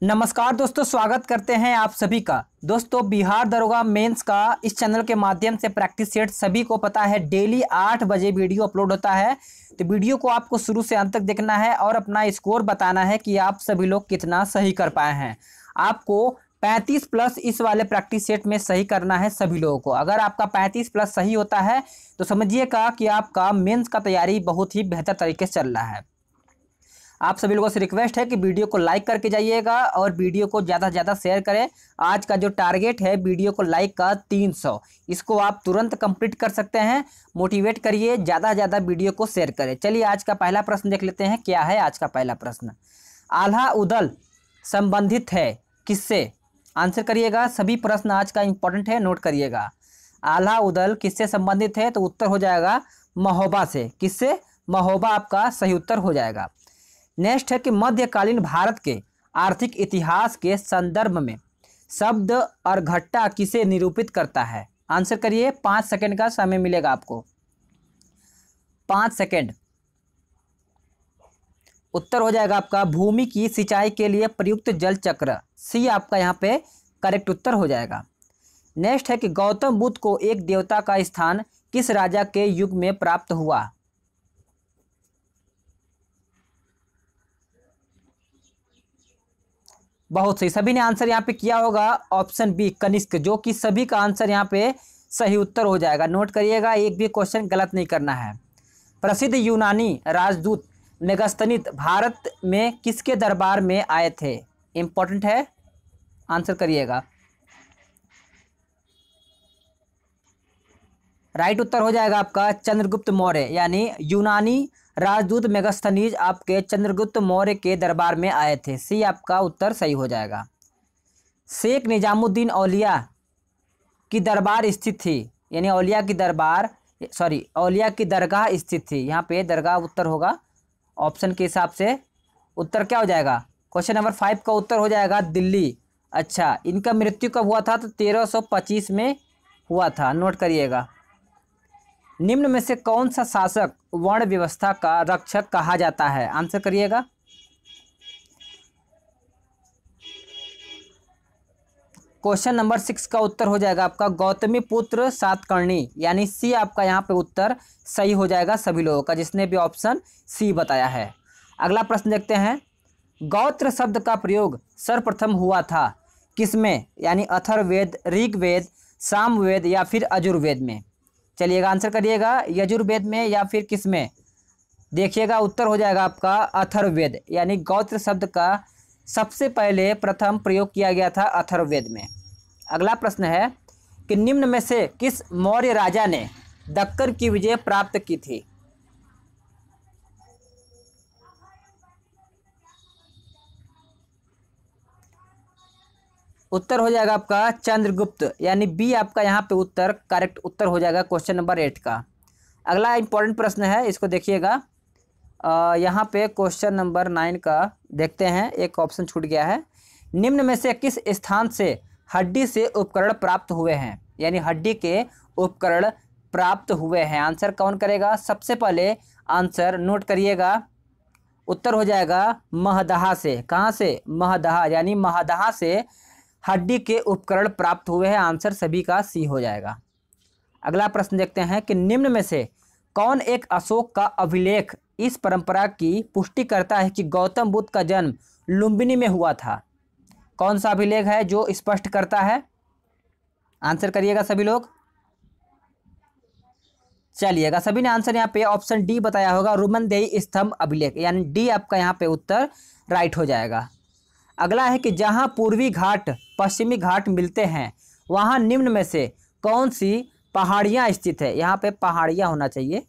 नमस्कार दोस्तों, स्वागत करते हैं आप सभी का। दोस्तों, बिहार दरोगा मेंस का इस चैनल के माध्यम से प्रैक्टिस सेट सभी को पता है डेली 8 बजे वीडियो अपलोड होता है। तो वीडियो को आपको शुरू से अंत तक देखना है और अपना स्कोर बताना है कि आप सभी लोग कितना सही कर पाए हैं। आपको 35 प्लस इस वाले प्रैक्टिस सेट में सही करना है सभी लोगों को। अगर आपका 35 प्लस सही होता है तो समझिएगा कि आपका मेंस का तैयारी बहुत ही बेहतर तरीके से चल रहा है। आप सभी लोगों से रिक्वेस्ट है कि वीडियो को लाइक करके जाइएगा और वीडियो को ज़्यादा से ज़्यादा शेयर करें। आज का जो टारगेट है वीडियो को लाइक का 300, इसको आप तुरंत कंप्लीट कर सकते हैं। मोटिवेट करिए, ज़्यादा से ज़्यादा वीडियो को शेयर करें। चलिए आज का पहला प्रश्न देख लेते हैं। क्या है आज का पहला प्रश्न? आल्हा उदल संबंधित है किससे? आंसर करिएगा। सभी प्रश्न आज का इंपॉर्टेंट है, नोट करिएगा। आल्हा उदल किससे संबंधित है? तो उत्तर हो जाएगा महोबा से। किससे? महोबा आपका सही उत्तर हो जाएगा। नेक्स्ट है कि मध्यकालीन भारत के आर्थिक इतिहास के संदर्भ में शब्द अर्घट्टा किसे निरूपित करता है? आंसर करिए। 5 सेकंड का समय मिलेगा आपको। 5 सेकंड। उत्तर हो जाएगा आपका भूमि की सिंचाई के लिए प्रयुक्त जल चक्र। सी आपका यहाँ पे करेक्ट उत्तर हो जाएगा। नेक्स्ट है कि गौतम बुद्ध को एक देवता का स्थान किस राजा के युग में प्राप्त हुआ? बहुत सही, सभी ने आंसर यहाँ पे किया होगा। ऑप्शन बी कनिष्क, जो कि सभी का आंसर यहाँ पे सही उत्तर हो जाएगा। नोट करिएगा, एक भी क्वेश्चन गलत नहीं करना है। प्रसिद्ध यूनानी राजदूत मेगास्थनीज भारत में किसके दरबार में आए थे? इंपॉर्टेंट है, आंसर करिएगा। राइट उत्तर हो जाएगा आपका चंद्रगुप्त मौर्य, यानी यूनानी राजदूत मेगास्थनीज आपके चंद्रगुप्त मौर्य के दरबार में आए थे। सी आपका उत्तर सही हो जाएगा। शेख निजामुद्दीन औलिया की दरबार स्थित थी, यानी औलिया की दरबार औलिया की दरगाह स्थित थी। यहाँ पे दरगाह उत्तर होगा ऑप्शन के हिसाब से। उत्तर क्या हो जाएगा? क्वेश्चन नंबर 5 का उत्तर हो जाएगा दिल्ली। अच्छा, इनका मृत्यु कब हुआ था? तो 1325 में हुआ था। नोट करिएगा। निम्न में से कौन सा शासक वर्ण व्यवस्था का रक्षक कहा जाता है? आंसर करिएगा। क्वेश्चन नंबर 6 का उत्तर हो जाएगा आपका गौतमी पुत्र सातकर्णी, यानी सी आपका यहाँ पे उत्तर सही हो जाएगा सभी लोगों का, जिसने भी ऑप्शन सी बताया है। अगला प्रश्न देखते हैं। गौत्र शब्द का प्रयोग सर्वप्रथम हुआ था किसमें? यानी अथर्ववेद, ऋग्वेद, सामवेद या फिर यजुर्वेद में? चलिएगा, आंसर करिएगा। यजुर्वेद में या फिर किस में? देखिएगा, उत्तर हो जाएगा आपका अथर्ववेद, यानी गौत्र शब्द का सबसे पहले प्रथम प्रयोग किया गया था अथर्ववेद में। अगला प्रश्न है कि निम्न में से किस मौर्य राजा ने दक्कन की विजय प्राप्त की थी? उत्तर हो जाएगा आपका चंद्रगुप्त, यानी बी आपका यहाँ पे उत्तर करेक्ट उत्तर हो जाएगा क्वेश्चन नंबर 8 का। अगला इंपॉर्टेंट प्रश्न है, इसको देखिएगा। यहाँ पे क्वेश्चन नंबर 9 का देखते हैं, एक ऑप्शन छूट गया है। निम्न में से किस स्थान से हड्डी से उपकरण प्राप्त हुए हैं? यानी हड्डी के उपकरण प्राप्त हुए हैं। आंसर कौन करेगा? सबसे पहले आंसर नोट करिएगा। उत्तर हो जाएगा महदहा से। कहाँ से? महदहा, यानी महदहा से हड्डी के उपकरण प्राप्त हुए हैं। आंसर सभी का सी हो जाएगा। अगला प्रश्न देखते हैं कि निम्न में से कौन एक अशोक का अभिलेख इस परंपरा की पुष्टि करता है कि गौतम बुद्ध का जन्म लुम्बिनी में हुआ था? कौन सा अभिलेख है जो स्पष्ट करता है? आंसर करिएगा सभी लोग। चलिएगा, सभी ने आंसर यहाँ पे ऑप्शन डी बताया होगा, रुमनदेही स्तंभ अभिलेख, यानी डी आपका यहाँ पे उत्तर राइट हो जाएगा। अगला है कि जहाँ पूर्वी घाट पश्चिमी घाट मिलते हैं वहाँ निम्न में से कौन सी पहाड़ियाँ स्थित है? यहाँ पे पहाड़ियाँ होना चाहिए,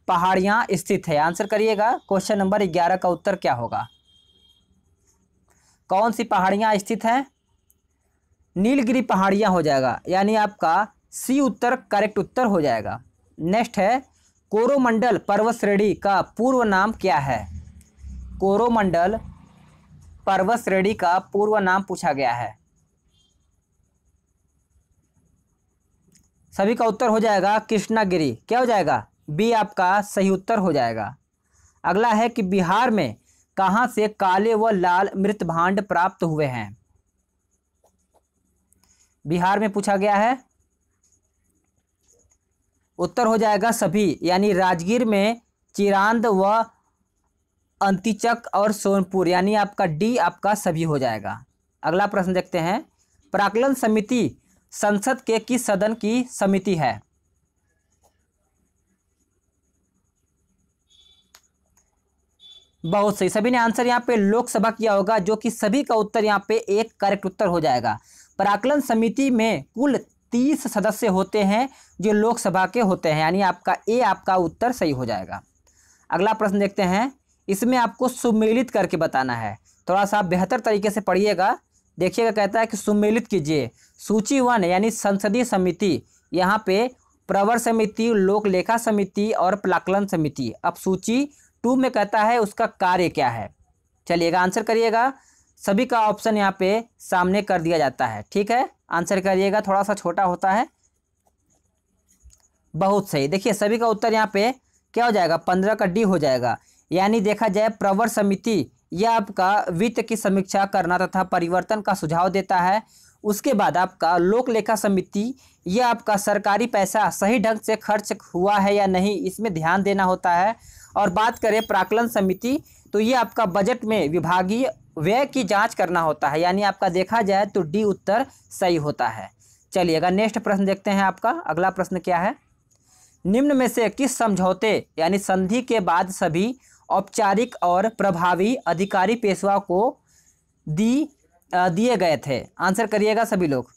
पहाड़ियाँ स्थित है। आंसर करिएगा। क्वेश्चन नंबर 11 का उत्तर क्या होगा? कौन सी पहाड़ियाँ स्थित हैं? नीलगिरी पहाड़ियाँ हो जाएगा, यानी आपका सी उत्तर करेक्ट उत्तर हो जाएगा। नेक्स्ट है कोरोमंडल पर्वत श्रेणी का पूर्व नाम क्या है? कोरोमंडल पर्वत श्रेणी का पूर्व नाम पूछा गया है। सभी का उत्तर हो जाएगा कृष्णागिरी। क्या हो जाएगा? बी आपका सही उत्तर हो जाएगा। अगला है कि बिहार में कहाँ से काले व लाल मृत भांड प्राप्त हुए हैं? बिहार में पूछा गया है। उत्तर हो जाएगा सभी, यानी राजगीर में चिरांद व अंतिचक और सोनपुर, यानी आपका डी आपका सभी हो जाएगा। अगला प्रश्न देखते हैं। प्राक्कलन समिति संसद के किस सदन की समिति है? बहुत सही, सभी ने आंसर यहाँ पे लोकसभा किया होगा, जो कि सभी का उत्तर यहाँ पे एक करेक्ट उत्तर हो जाएगा। प्राक्कलन समिति में कुल 30 सदस्य होते हैं जो लोकसभा के होते हैं, यानी आपका ए आपका उत्तर सही हो जाएगा। अगला प्रश्न देखते हैं। इसमें आपको सुमेलित करके बताना है, थोड़ा सा बेहतर तरीके से पढ़िएगा। देखिएगा, कहता है कि सुमेलित कीजिए सूची 1 यानी संसदीय समिति, यहाँ पे प्रवर समिति, लोक लेखा समिति और प्राक्कलन समिति। अब सूची 2 में कहता है उसका कार्य क्या है। चलिएगा आंसर करिएगा। सभी का ऑप्शन यहाँ पे सामने कर दिया जाता है, ठीक है, आंसर करिएगा, थोड़ा सा छोटा होता है। बहुत सही, देखिए सभी का उत्तर यहाँ पे क्या हो जाएगा, 15 का डी हो जाएगा। यानी देखा जाए प्रवर समिति यह आपका वित्त की समीक्षा करना तथा परिवर्तन का सुझाव देता है। उसके बाद आपका लोक लेखा समिति यह आपका सरकारी पैसा सही ढंग से खर्च हुआ है या नहीं, इसमें ध्यान देना होता है। और बात करें प्राक्कलन समिति, तो ये आपका बजट में विभागीय व्यय की जांच करना होता है, यानी आपका देखा जाए तो डी उत्तर सही होता है। चलिएगा नेक्स्ट प्रश्न देखते हैं। आपका अगला प्रश्न क्या है। निम्न में से किस समझौते यानी संधि के बाद सभी औपचारिक और प्रभावी अधिकारी पेशवा को दिए गए थे? आंसर करिएगा सभी लोग।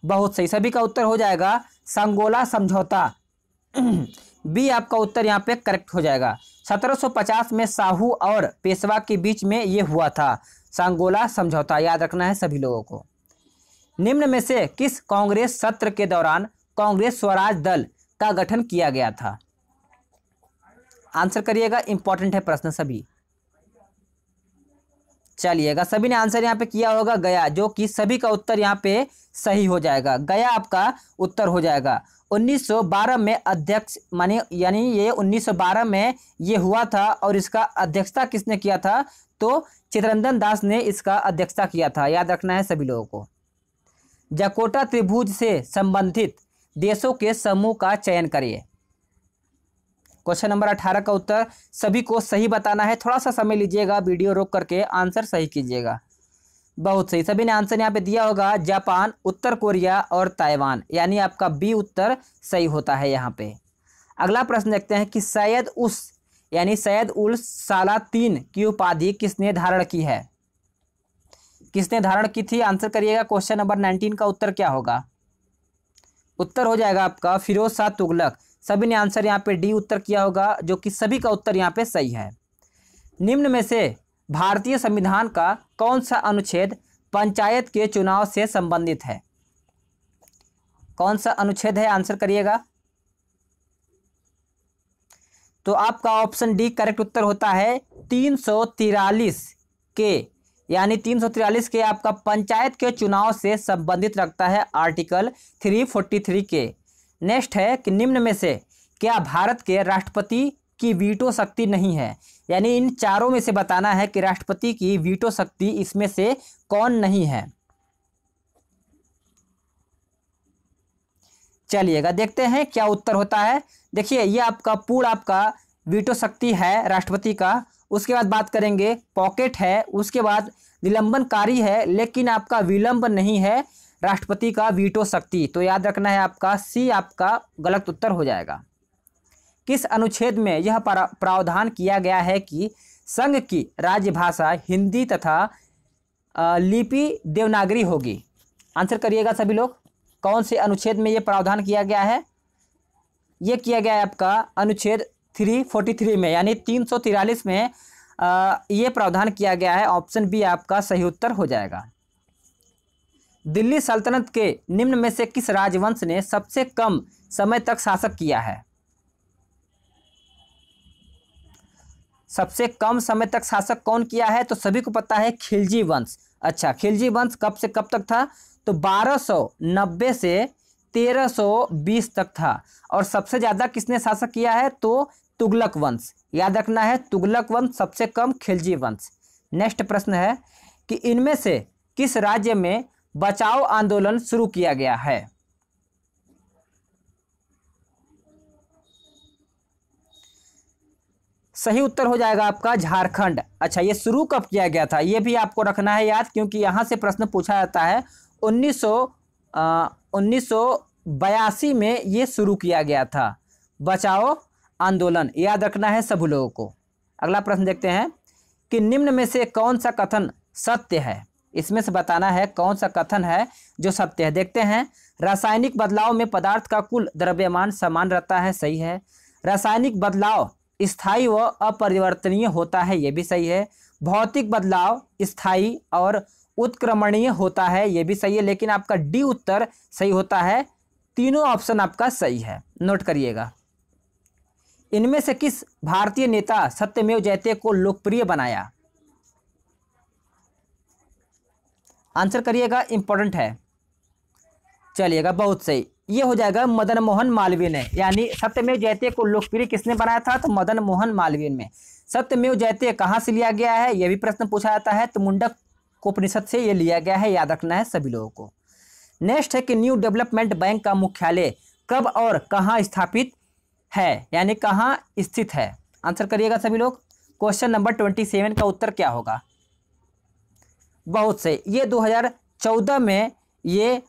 बहुत सही, सभी का उत्तर हो जाएगा सांगोला समझौता। बी आपका उत्तर यहाँ पे करेक्ट हो जाएगा। 1750 में साहू और पेशवा के बीच में ये हुआ था सांगोला समझौता, याद रखना है सभी लोगों को। निम्न में से किस कांग्रेस सत्र के दौरान कांग्रेस स्वराज दल का गठन किया गया था? आंसर करिएगा, इंपॉर्टेंट है प्रश्न सभी। चलिएगा सभी ने आंसर यहाँ पे किया होगा गया, जो कि सभी का उत्तर यहाँ पे सही हो जाएगा। गया आपका उत्तर हो जाएगा। 1912 में अध्यक्ष माने यानी ये 1912 में ये हुआ था, और इसका अध्यक्षता किसने किया था? तो चित्तरंजन दास ने इसका अध्यक्षता किया था, याद रखना है सभी लोगों को। जकोटा त्रिभुज से संबंधित देशों के समूह का चयन करिए। क्वेश्चन नंबर 18 का उत्तर सभी को सही बताना है, थोड़ा सा समय लीजिएगा, वीडियो रोक करके आंसर सही कीजिएगा। बहुत सही, सभी ने आंसर यहाँ पे दिया होगा जापान, उत्तर कोरिया और ताइवान, यानी आपका बी उत्तर सही होता है यहाँ पे। अगला प्रश्न देखते हैं कि सैयद उस यानी सैयद उल सालातीन की उपाधि किसने धारण की है? किसने धारण की थी? आंसर करिएगा। क्वेश्चन नंबर 19 का उत्तर क्या होगा? उत्तर हो जाएगा आपका फिरोज शाह तुगलक। सभी ने आंसर यहाँ पे डी उत्तर किया होगा, जो कि सभी का उत्तर यहाँ पे सही है। निम्न में से भारतीय संविधान का कौन सा अनुच्छेद पंचायत के चुनाव से संबंधित है? कौन सा अनुच्छेद है? आंसर करिएगा। तो आपका ऑप्शन डी करेक्ट उत्तर होता है 343 के, यानी 343 के आपका पंचायत के चुनाव से संबंधित रखता है आर्टिकल 343 के। नेक्स्ट है कि निम्न में से क्या भारत के राष्ट्रपति की वीटो शक्ति नहीं है? यानी इन चारों में से बताना है कि राष्ट्रपति की वीटो शक्ति इसमें से कौन नहीं है। चलिएगा देखते हैं क्या उत्तर होता है। देखिए ये आपका पूर्ण आपका वीटो शक्ति है राष्ट्रपति का। उसके बाद बात करेंगे पॉकेट है, उसके बाद निलंबनकारी है, लेकिन आपका विलंब नहीं है राष्ट्रपति का वीटो शक्ति। तो याद रखना है आपका सी आपका गलत उत्तर हो जाएगा। किस अनुच्छेद में यह प्रावधान किया गया है कि संघ की राजभाषा हिंदी तथा लिपि देवनागरी होगी? आंसर करिएगा सभी लोग। कौन से अनुच्छेद में यह प्रावधान किया गया है? यह किया गया है आपका अनुच्छेद 343 में, यानी 343 में ये प्रावधान किया गया है। ऑप्शन बी आपका सही उत्तर हो जाएगा। दिल्ली सल्तनत के निम्न में से किस राजवंश ने सबसे कम समय तक शासन किया है? सबसे कम समय तक शासक कौन किया है? तो सभी को पता है खिलजी वंश। अच्छा, खिलजी वंश कब से कब तक था? तो 1290 से 1320 तक था। और सबसे ज़्यादा किसने शासक किया है, तो तुगलक वंश। याद रखना है, तुगलक वंश, सबसे कम खिलजी वंश। नेक्स्ट प्रश्न है कि इनमें से किस राज्य में बचाओ आंदोलन शुरू किया गया है। सही उत्तर हो जाएगा आपका झारखंड। अच्छा, ये शुरू कब किया गया था, ये भी आपको रखना है याद, क्योंकि यहाँ से प्रश्न पूछा जाता है। 1982 में ये शुरू किया गया था बचाओ आंदोलन, याद रखना है सभी लोगों को। अगला प्रश्न देखते हैं कि निम्न में से कौन सा कथन सत्य है। इसमें से बताना है कौन सा कथन है जो सत्य है। देखते हैं, रासायनिक बदलाव में पदार्थ का कुल द्रव्यमान समान रहता है, सही है। रासायनिक बदलाव स्थायी व अपरिवर्तनीय होता है, ये भी सही है। भौतिक बदलाव स्थायी और उत्क्रमणीय होता है, ये भी सही है। लेकिन आपका डी उत्तर सही होता है। तीनों ऑप्शन आपका सही है, नोट करिएगा। इनमें से किस भारतीय नेता सत्यमेव जयते को लोकप्रिय बनाया। आंसर करिएगा, इंपॉर्टेंट है। चलिएगा, बहुत सही, ये हो जाएगा मदन मोहन मालवीय ने। यानी सत्यमेव जयते को लोकप्रिय किसने बनाया था, तो मदन मोहन मालवीय में। सत्यमेव जयते कहाँ से लिया गया है, यह भी प्रश्न पूछा जाता है, तो मुंडक उपनिषद से ये लिया गया है, याद रखना है सभी लोगों को। नेक्स्ट है कि न्यू डेवलपमेंट बैंक का मुख्यालय कब और कहाँ स्थापित है, यानी कहाँ स्थित है। आंसर करिएगा सभी लोग। क्वेश्चन नंबर 27 का उत्तर क्या होगा। बहुत सही, ये 2014 में ये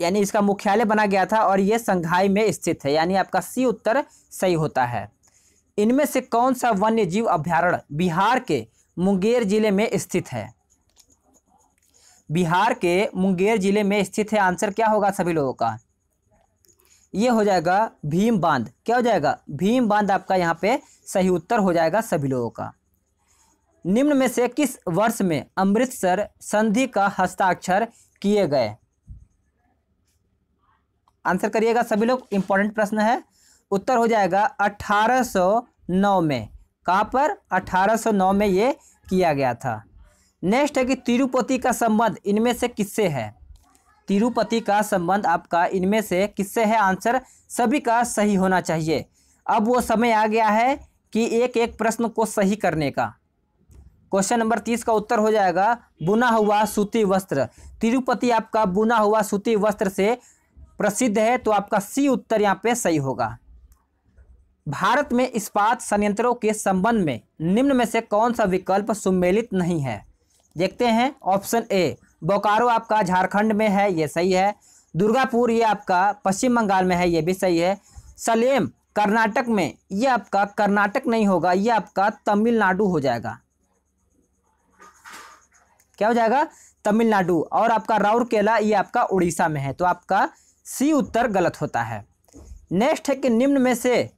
यानी इसका मुख्यालय बना गया था और ये संघाई में स्थित है, यानी आपका सी उत्तर सही होता है। इनमें से कौन सा वन्य जीव अभ्यारण्य बिहार के मुंगेर जिले में स्थित है। बिहार के मुंगेर जिले में स्थित है। आंसर क्या होगा सभी लोगों का, ये हो जाएगा भीम बांध। क्या हो जाएगा, भीम बांध आपका यहाँ पे सही उत्तर हो जाएगा सभी लोगों का। निम्न में से किस वर्ष में अमृतसर संधि का हस्ताक्षर किए गए। आंसर करिएगा सभी लोग, इंपॉर्टेंट प्रश्न है। उत्तर हो जाएगा 1809 में। कहाँ पर, 1809 में ये किया गया था। नेक्स्ट है कि तिरुपति का संबंध इनमें से किससे है। तिरुपति का संबंध आपका इनमें से किससे है। आंसर सभी का सही होना चाहिए। अब वो समय आ गया है कि एक एक प्रश्न को सही करने का। क्वेश्चन नंबर 30 का उत्तर हो जाएगा बुना हुआ सूती वस्त्र। तिरुपति आपका बुना हुआ सूती वस्त्र से प्रसिद्ध है, तो आपका सी उत्तर यहाँ पे सही होगा। भारत में इस्पात संयंत्रों के संबंध में निम्न में से कौन सा विकल्प सम्मिलित नहीं है। देखते हैं, ऑप्शन ए बोकारो आपका झारखंड में है, ये सही है। दुर्गापुर ये आपका पश्चिम बंगाल में है, ये भी सही है। सलेम कर्नाटक में, ये आपका कर्नाटक नहीं होगा, ये आपका तमिलनाडु हो जाएगा। क्या हो जाएगा, तमिलनाडु। और आपका राउरकेला ये आपका उड़ीसा में है, तो आपका सी उत्तर गलत होता है। नेक्स्ट है कि निम्न में से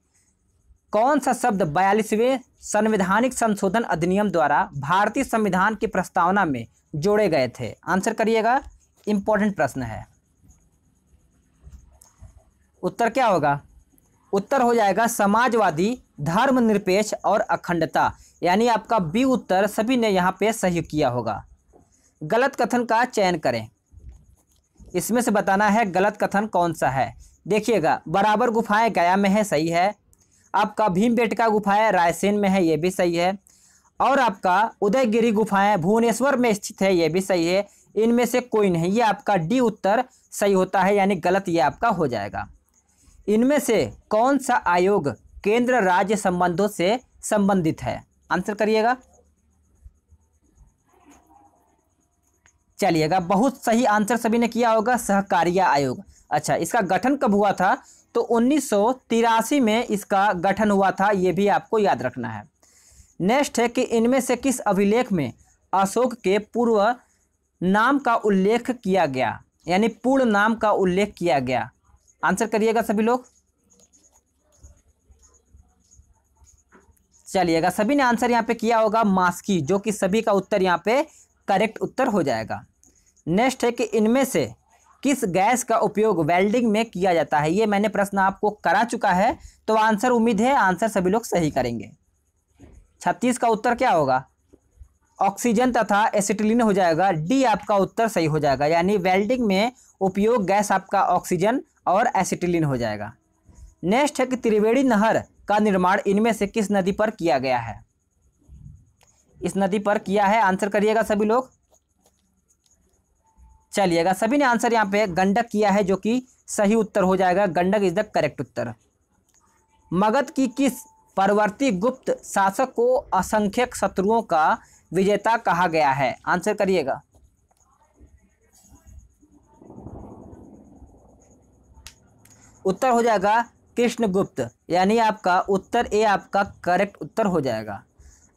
कौन सा शब्द 42वें संवैधानिक संशोधन अधिनियम द्वारा भारतीय संविधान की प्रस्तावना में जोड़े गए थे। आंसर करिएगा, इंपॉर्टेंट प्रश्न है। उत्तर क्या होगा, उत्तर हो जाएगा समाजवादी, धर्मनिरपेक्ष और अखंडता, यानी आपका बी उत्तर सभी ने यहाँ पे सही किया होगा। गलत कथन का चयन करें, इसमें से बताना है गलत कथन कौन सा है। देखिएगा, बराबर गुफाएं गया में है, सही है। आपका भीमबेटका गुफाएं रायसेन में है, ये भी सही है। और आपका उदयगिरी गुफाएं भुवनेश्वर में स्थित है, ये भी सही है। इनमें से कोई नहीं, ये आपका डी उत्तर सही होता है, यानी गलत ये आपका हो जाएगा। इनमें से कौन सा आयोग केंद्र राज्य संबंधों से संबंधित है। आंसर करिएगा। चलिएगा, बहुत सही आंसर सभी ने किया होगा, सहकारिता आयोग। अच्छा, इसका गठन कब हुआ था, तो 1983 में इसका गठन हुआ था, ये भी आपको याद रखना है। नेक्स्ट है कि इनमें से किस अभिलेख में अशोक के पूर्व नाम का उल्लेख किया गया, यानी पूर्ण नाम का उल्लेख किया गया। आंसर करिएगा सभी लोग। चलिएगा, सभी ने आंसर यहाँ पे किया होगा मास्की, जो कि सभी का उत्तर यहाँ पे करेक्ट उत्तर हो जाएगा। नेक्स्ट है कि इनमें से किस गैस का उपयोग वेल्डिंग में किया जाता है। ये मैंने प्रश्न आपको करा चुका है, तो आंसर उम्मीद है आंसर सभी लोग सही करेंगे। 36 का उत्तर क्या होगा, ऑक्सीजन तथा एसिटिलीन हो जाएगा। डी आपका उत्तर सही हो जाएगा, यानी वेल्डिंग में उपयोग गैस आपका ऑक्सीजन और एसिटिलीन हो जाएगा। नेक्स्ट है कि त्रिवेणी नहर का निर्माण इनमें से किस नदी पर किया गया है? इस नदी पर किया है, आंसर करिएगा सभी लोग। चलिएगा, सभी ने आंसर यहाँ पे गंडक किया है, जो कि सही उत्तर हो जाएगा। गंडक इज द करेक्ट उत्तर। मगध की किस परवर्ती गुप्त शासक को असंख्यक शत्रुओं का विजेता कहा गया है? आंसर करिएगा। उत्तर हो जाएगा कृष्णगुप्त, यानी आपका उत्तर ए आपका करेक्ट उत्तर हो जाएगा।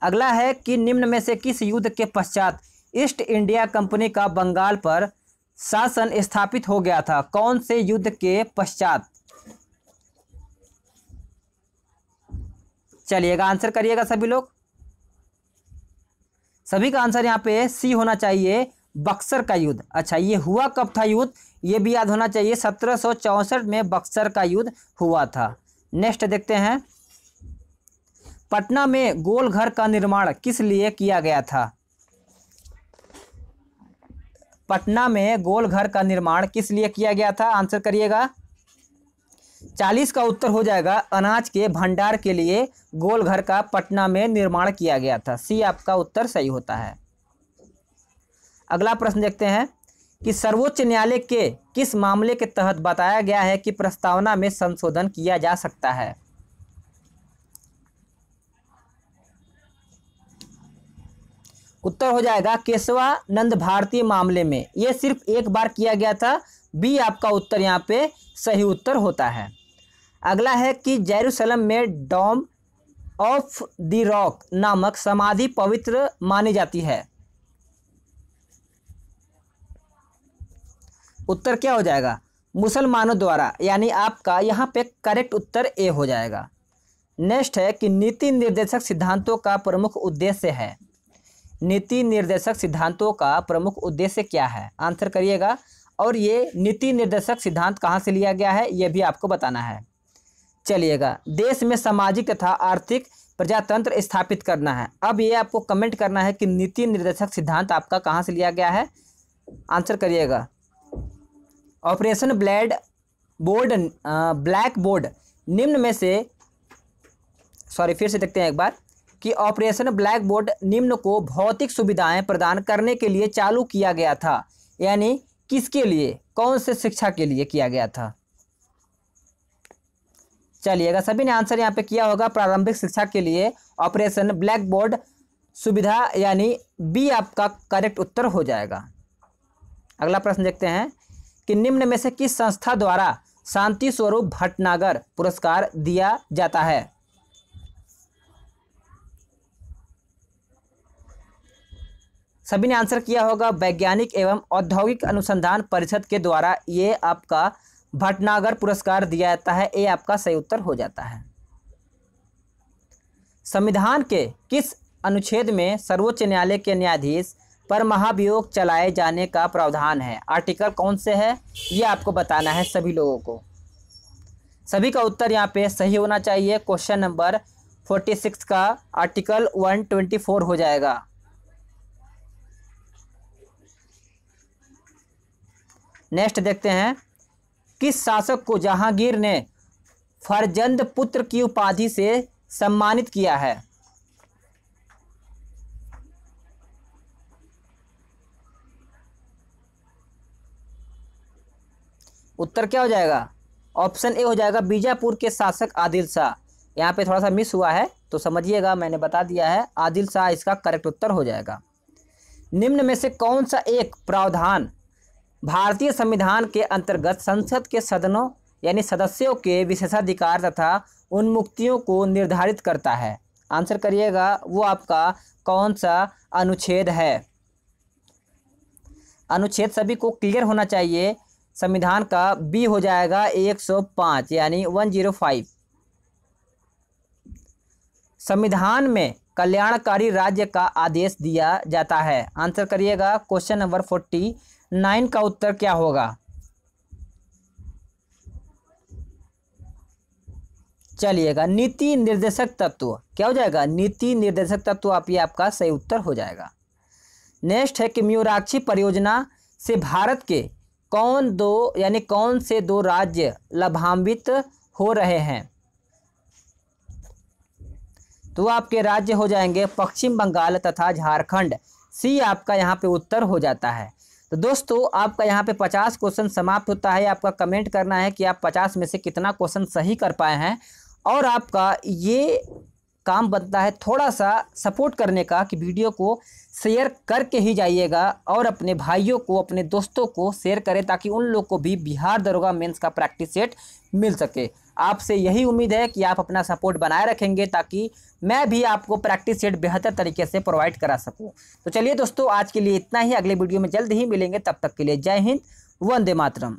अगला है कि निम्न में से किस युद्ध के पश्चात ईस्ट इंडिया कंपनी का बंगाल पर शासन स्थापित हो गया था? कौन से युद्ध के पश्चात? चलिएगा, आंसर करिएगा सभी लोग। सभी का आंसर यहाँ पे सी होना चाहिए, बक्सर का युद्ध। अच्छा, ये हुआ कब था युद्ध? ये भी याद होना चाहिए, 1764 में बक्सर का युद्ध हुआ था। नेक्स्ट देखते हैं, पटना में गोल घर का निर्माण किस लिए किया गया था? पटना में गोल घर का निर्माण किस लिए किया गया था? आंसर करिएगा। 40 का उत्तर हो जाएगा, अनाज के भंडार के लिए गोल घर का पटना में निर्माण किया गया था। सी आपका उत्तर सही होता है। अगला प्रश्न देखते हैं कि सर्वोच्च न्यायालय के किस मामले के तहत बताया गया है कि प्रस्तावना में संशोधन किया जा सकता है? उत्तर हो जाएगा केशवानंद भारती मामले में। यह सिर्फ एक बार किया गया था। बी आपका उत्तर यहाँ पे सही उत्तर होता है। अगला है कि जेरूसलम में डोम ऑफ द रॉक नामक समाधि पवित्र मानी जाती है। उत्तर क्या हो जाएगा? मुसलमानों द्वारा, यानी आपका यहाँ पे करेक्ट उत्तर ए हो जाएगा। नेक्स्ट है कि नीति निर्देशक सिद्धांतों का प्रमुख उद्देश्य है। नीति निर्देशक सिद्धांतों का प्रमुख उद्देश्य क्या है? आंसर करिएगा। और ये नीति निर्देशक सिद्धांत कहाँ से लिया गया है, ये भी आपको बताना है। चलिएगा, देश में सामाजिक तथा आर्थिक प्रजातंत्र स्थापित करना है। अब ये आपको कमेंट करना है कि नीति निर्देशक सिद्धांत आपका कहाँ से लिया गया है। आंसर करिएगा। ऑपरेशन ब्लैक बोर्ड निम्न में से, फिर से देखते हैं एक बार, कि ऑपरेशन ब्लैक बोर्ड निम्न को भौतिक सुविधाएं प्रदान करने के लिए चालू किया गया था। यानी किसके लिए, कौन से शिक्षा के लिए किया गया था? चलिएगा, सभी ने आंसर यहाँ पे किया होगा, प्रारंभिक शिक्षा के लिए ऑपरेशन ब्लैक बोर्ड सुविधा, यानी बी आपका करेक्ट उत्तर हो जाएगा। अगला प्रश्न देखते हैं कि निम्न में से किस संस्था द्वारा शांति स्वरूप भटनागर पुरस्कार दिया जाता है? सभी ने आंसर किया होगा, वैज्ञानिक एवं औद्योगिक अनुसंधान परिषद के द्वारा ये आपका भटनागर पुरस्कार दिया जाता है। ये आपका सही उत्तर हो जाता है। संविधान के किस अनुच्छेद में सर्वोच्च न्यायालय के न्यायाधीश पर महाभियोग चलाए जाने का प्रावधान है? आर्टिकल कौन से है, ये आपको बताना है सभी लोगों को। सभी का उत्तर यहाँ पे सही होना चाहिए। क्वेश्चन नंबर 46 का आर्टिकल 124 हो जाएगा। नेक्स्ट देखते हैं, किस शासक को जहांगीर ने फरजंद पुत्र की उपाधि से सम्मानित किया है? उत्तर क्या हो जाएगा? ऑप्शन ए हो जाएगा, बीजापुर के शासक आदिल शाह। यहाँ पे थोड़ा सा मिस हुआ है तो समझिएगा, मैंने बता दिया है। आदिल शाह इसका करेक्ट उत्तर हो जाएगा। निम्न में से कौन सा एक प्रावधान भारतीय संविधान के अंतर्गत संसद के सदनों यानी सदस्यों के विशेषाधिकार तथा उन्मुक्तियों को निर्धारित करता है? आंसर करिएगा, वो आपका कौन सा अनुच्छेद है? अनुच्छेद सभी को क्लियर होना चाहिए। संविधान का बी हो जाएगा 105 यानी 105। संविधान में कल्याणकारी राज्य का आदेश दिया जाता है। आंसर करिएगा। क्वेश्चन नंबर 49 का उत्तर क्या होगा? चलिएगा, नीति निर्देशक तत्व क्या हो जाएगा? नीति निर्देशक तत्व आप ये आपका सही उत्तर हो जाएगा। नेक्स्ट है कि मयूराक्षी परियोजना से भारत के कौन से दो राज्य लाभान्वित हो रहे हैं? तो आपके राज्य हो जाएंगे पश्चिम बंगाल तथा झारखंड। सी आपका यहाँ पे उत्तर हो जाता है। तो दोस्तों आपका यहाँ पे 50 क्वेश्चन समाप्त होता है। आपका कमेंट करना है कि आप 50 में से कितना क्वेश्चन सही कर पाए हैं, और आपका ये काम बनता है थोड़ा सा सपोर्ट करने का कि वीडियो को शेयर करके ही जाइएगा और अपने भाइयों को, अपने दोस्तों को शेयर करें ताकि उन लोग को भी बिहार दरोगा मेंस का प्रैक्टिस सेट मिल सके। आपसे यही उम्मीद है कि आप अपना सपोर्ट बनाए रखेंगे ताकि मैं भी आपको प्रैक्टिस सेट बेहतर तरीके से प्रोवाइड करा सकूं। तो चलिए दोस्तों, आज के लिए इतना ही। अगले वीडियो में जल्द ही मिलेंगे। तब तक के लिए जय हिंद, वंदे मातरम।